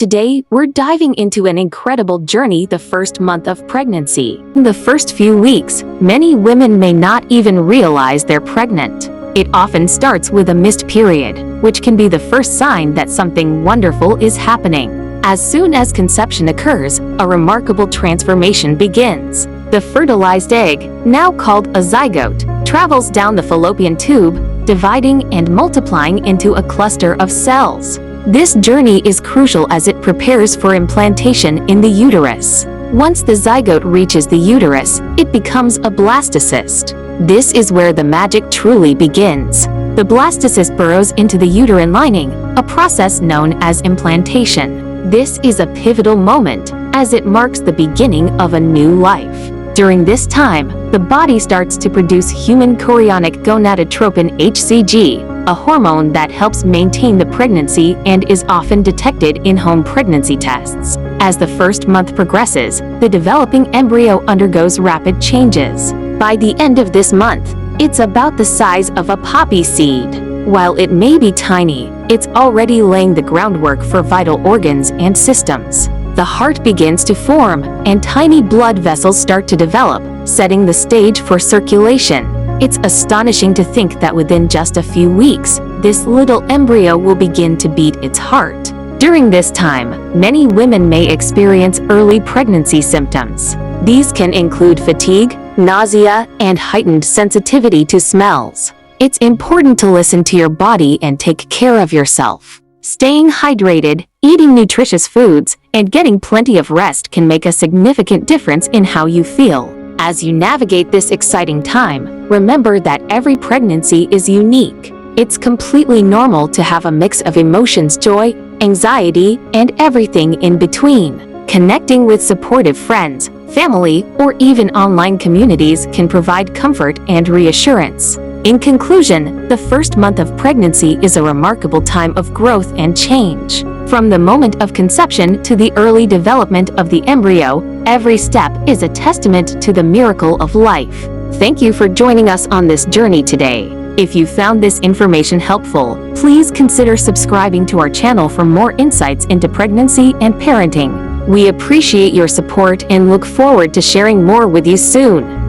Today, we're diving into an incredible journey the first month of pregnancy. In the first few weeks, many women may not even realize they're pregnant. It often starts with a missed period, which can be the first sign that something wonderful is happening. As soon as conception occurs, a remarkable transformation begins. The fertilized egg, now called a zygote, travels down the fallopian tube, dividing and multiplying into a cluster of cells. This journey is crucial as it prepares for implantation in the uterus. Once the zygote reaches the uterus, it becomes a blastocyst. This is where the magic truly begins. The blastocyst burrows into the uterine lining, a process known as implantation. This is a pivotal moment, as it marks the beginning of a new life. During this time, the body starts to produce human chorionic gonadotropin (HCG), a hormone that helps maintain the pregnancy and is often detected in home pregnancy tests. As the first month progresses, the developing embryo undergoes rapid changes. By the end of this month, it's about the size of a poppy seed. While it may be tiny, it's already laying the groundwork for vital organs and systems. The heart begins to form, and tiny blood vessels start to develop, setting the stage for circulation. It's astonishing to think that within just a few weeks, this little embryo will begin to beat its heart. During this time, many women may experience early pregnancy symptoms. These can include fatigue, nausea, and heightened sensitivity to smells. It's important to listen to your body and take care of yourself. Staying hydrated, eating nutritious foods, and getting plenty of rest can make a significant difference in how you feel. As you navigate this exciting time, remember that every pregnancy is unique. It's completely normal to have a mix of emotions, joy, anxiety, and everything in between. Connecting with supportive friends, family, or even online communities can provide comfort and reassurance. In conclusion, the first month of pregnancy is a remarkable time of growth and change. From the moment of conception to the early development of the embryo, every step is a testament to the miracle of life. Thank you for joining us on this journey today. If you found this information helpful, please consider subscribing to our channel for more insights into pregnancy and parenting. We appreciate your support and look forward to sharing more with you soon.